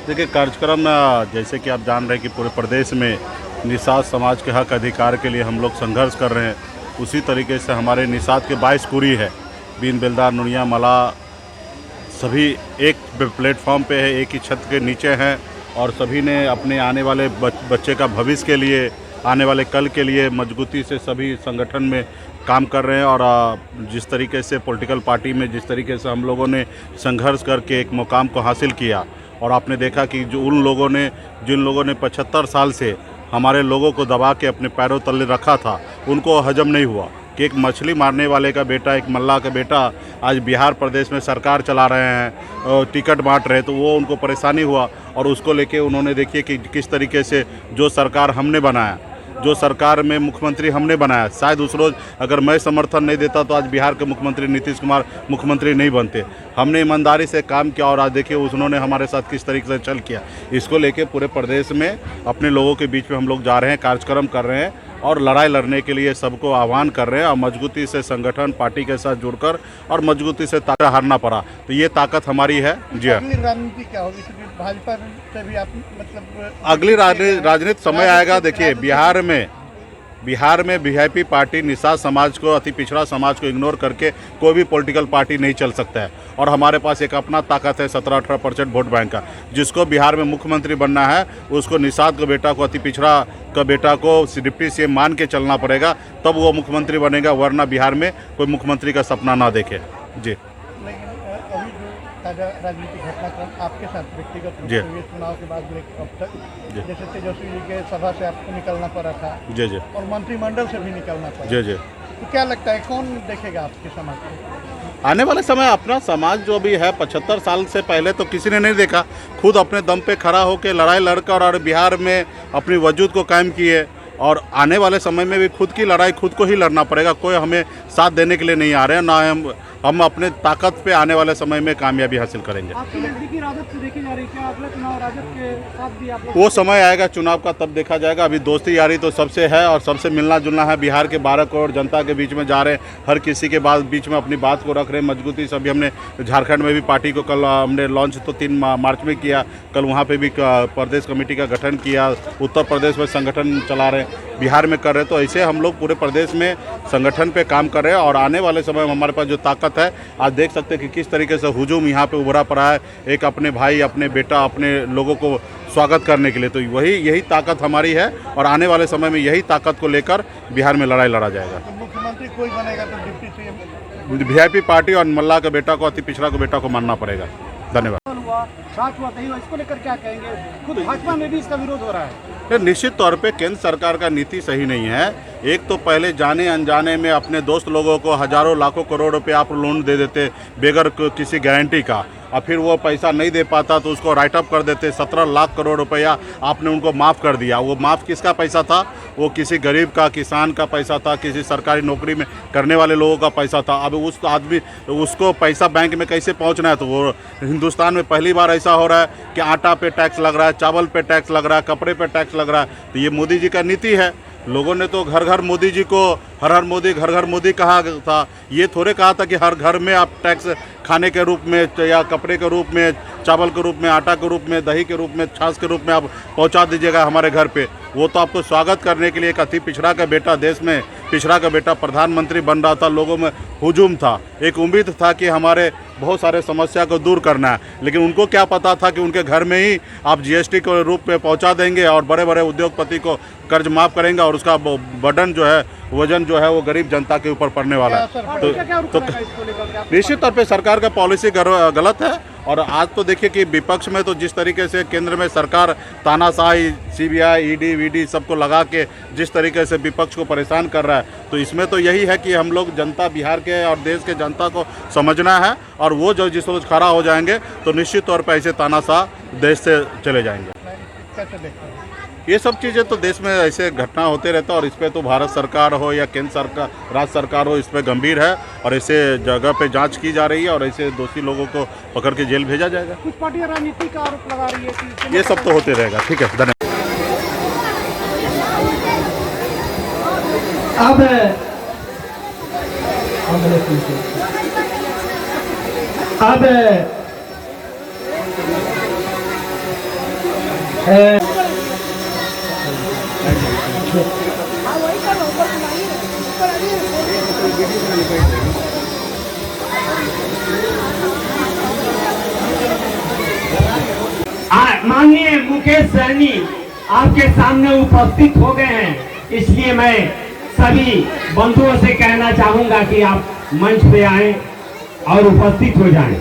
देखिए कार्यक्रम जैसे कि आप जान रहे हैं कि पूरे प्रदेश में निषाद समाज के हक अधिकार के लिए हम लोग संघर्ष कर रहे हैं। उसी तरीके से हमारे निषाद के 22 कुरी है, बीन बेलदार नुनिया मला सभी एक प्लेटफॉर्म पे है, एक ही छत के नीचे हैं और सभी ने अपने आने वाले बच्चे का भविष्य के लिए, आने वाले कल के लिए मजबूती से सभी संगठन में काम कर रहे हैं। और जिस तरीके से पॉलिटिकल पार्टी में जिस तरीके से हम लोगों ने संघर्ष करके एक मुकाम को हासिल किया, और आपने देखा कि जो उन लोगों ने जिन लोगों ने 75 साल से हमारे लोगों को दबा के अपने पैरों तले रखा था, उनको हजम नहीं हुआ कि एक मछली मारने वाले का बेटा, एक मल्लाह का बेटा आज बिहार प्रदेश में सरकार चला रहे हैं, टिकट बांट रहे, तो वो उनको परेशानी हुआ। और उसको लेके उन्होंने देखिए कि किस तरीके से जो सरकार हमने बनाया, जो सरकार में मुख्यमंत्री हमने बनाया, शायद उस रोज़ अगर मैं समर्थन नहीं देता तो आज बिहार के मुख्यमंत्री नीतीश कुमार मुख्यमंत्री नहीं बनते। हमने ईमानदारी से काम किया और आज देखिए उन्होंने हमारे साथ किस तरीके से चल किया। इसको लेके पूरे प्रदेश में अपने लोगों के बीच में हम लोग जा रहे हैं, कार्यक्रम कर रहे हैं और लड़ाई लड़ने के लिए सबको आह्वान कर रहे हैं। और मजबूती से संगठन पार्टी के साथ जुड़कर और मजबूती से ताकत हारना पड़ा, तो ये ताकत हमारी है। जी हाँ, अगली राजनीति क्या होगी? भाजपा से भी आप मतलब अगली राजनीति समय आएगा। देखिए बिहार में वीआईपी पार्टी निषाद समाज को, अति पिछड़ा समाज को इग्नोर करके कोई भी पॉलिटिकल पार्टी नहीं चल सकता है। और हमारे पास एक अपना ताकत है 17-18% वोट बैंक का। जिसको बिहार में मुख्यमंत्री बनना है उसको निषाद का बेटा को, अति पिछड़ा का बेटा को डिप्टी सीएम मान के चलना पड़ेगा, तब वो मुख्यमंत्री बनेगा, वरना बिहार में कोई मुख्यमंत्री का सपना ना देखे। जी, अभी जो ताजा राजनीतिक घटनाक्रम आपके साथ व्यक्तिगत रूप से हुए चुनाव के बाद अब तक, जैसे तेजस्वी जी के सभा से आपको निकलना पड़ा था, जी जी, और मंत्रिमंडल से भी निकलना पड़ा, जी जी, तो क्या लगता है कौन देखेगा आपके समाज को? आने वाले समय अपना समाज जो भी है 75 साल से पहले तो किसी ने नहीं देखा, खुद अपने दम पे खड़ा होकर लड़ाई लड़कर और बिहार में अपनी वजूद को कायम किए। और आने वाले समय में भी खुद की लड़ाई खुद को ही लड़ना पड़ेगा, कोई हमें साथ देने के लिए नहीं आ रहे हैं, ना हम अपने ताकत पे आने वाले समय में कामयाबी हासिल करेंगे। आपकी नजदीकी राजद से देखी जा रही है, क्या अगला चुनाव राजद के साथ भी आप? वो समय आएगा चुनाव का, तब देखा जाएगा। अभी दोस्ती यारी तो सबसे है और सबसे मिलना जुलना है। बिहार के 12 करोड़ जनता के बीच में जा रहे हैं, हर किसी के बीच में अपनी बात को रख रहे हैं मजबूती से। अभी हमने झारखंड में भी पार्टी को कल हमने लॉन्च तो 3 मार्च में किया, कल वहाँ पे भी प्रदेश कमेटी का गठन किया। उत्तर प्रदेश में संगठन चला रहे हैं, बिहार में कर रहे हैं, तो ऐसे हम लोग पूरे प्रदेश में संगठन पे काम कर रहे हैं। और आने वाले समय में हमारे पास जो ताकत है, आज देख सकते हैं कि किस तरीके से हुजूम यहाँ पे उभरा पड़ा है, एक अपने भाई, अपने बेटा, अपने लोगों को स्वागत करने के लिए। तो यही ताकत हमारी है और आने वाले समय में यही ताकत को लेकर बिहार में लड़ाई लड़ा जाएगा। तो मुख्यमंत्री कोई बनेगा तो डिप्टी सीएम वीआईपी पार्टी और मल्लाह के बेटा को, अति पिछड़ा के बेटा को मानना पड़ेगा। धन्यवाद। साथ हुआ नहीं हुआ, इसको लेकर क्या कहेंगे? खुद भाजपा में भी इसका विरोध हो रहा है। निश्चित तौर पे केंद्र सरकार का नीति सही नहीं है। एक तो पहले जाने अनजाने में अपने दोस्त लोगों को हजारों लाखों करोड़ रुपए आप लोन दे देते बेगर किसी गारंटी का, और फिर वो पैसा नहीं दे पाता तो उसको राइट अप कर देते। 17 लाख करोड़ रुपया आपने उनको माफ़ कर दिया। वो माफ़ किसका पैसा था? वो किसी गरीब का, किसान का पैसा था, किसी सरकारी नौकरी में करने वाले लोगों का पैसा था। अब उस आदमी उसको पैसा बैंक में कैसे पहुंचना है? तो वो हिंदुस्तान में पहली बार ऐसा हो रहा है कि आटा पे टैक्स लग रहा है, चावल पे टैक्स लग रहा है, कपड़े पे टैक्स लग रहा है। तो ये मोदी जी का नीति है। लोगों ने तो घर घर मोदी जी को, हर हर मोदी घर घर मोदी कहा था। ये थोड़े कहा था कि हर घर में आप टैक्स खाने के रूप में या कपड़े के रूप में, चावल के रूप में, आटा के रूप में, दही के रूप में, छाछ के रूप में आप पहुंचा दीजिएगा हमारे घर पे। वो तो आपको स्वागत करने के लिए एक अति पिछड़ा का बेटा, देश में पिछड़ा का बेटा प्रधानमंत्री बन रहा था। लोगों में हुजूम था, एक उम्मीद था कि हमारे बहुत सारे समस्या को दूर करना है, लेकिन उनको क्या पता था कि उनके घर में ही आप जीएसटी के रूप में पहुंचा देंगे और बड़े बड़े उद्योगपति को कर्ज माफ़ करेंगे और उसका बर्डन जो है, वजन जो है वो गरीब जनता के ऊपर पड़ने वाला है। तो निश्चित तौर पे सरकार का पॉलिसी गलत है। और आज तो देखिए कि विपक्ष में तो जिस तरीके से केंद्र में सरकार तानाशाही, सीबीआई, ईडी, वीडी सबको लगा के जिस तरीके से विपक्ष को परेशान कर रहा है, तो इसमें तो यही है कि हम लोग जनता, बिहार के और देश के जनता को समझना है। और वो जो जिस रोज खड़ा हो जाएंगे तो निश्चित तौर पर ऐसे तानाशाह देश से चले जाएंगे। ये सब चीज़ें तो देश में ऐसे घटना होते रहता है और इस पर तो भारत सरकार हो या केंद्र सरकार, राज्य सरकार हो, इस पर गंभीर है और ऐसे जगह पे जांच की जा रही है और ऐसे दोषी लोगों को पकड़ के जेल भेजा जाएगा। कुछ पार्टियां राजनीति का आरोप लगा रही है कि ये सब तो होते रहेगा। ठीक है, धन्यवाद। अब माननीय मुकेश सहनी आपके सामने उपस्थित हो गए हैं, इसलिए मैं सभी बंधुओं से कहना चाहूंगा कि आप मंच पे आएं और उपस्थित हो जाएं।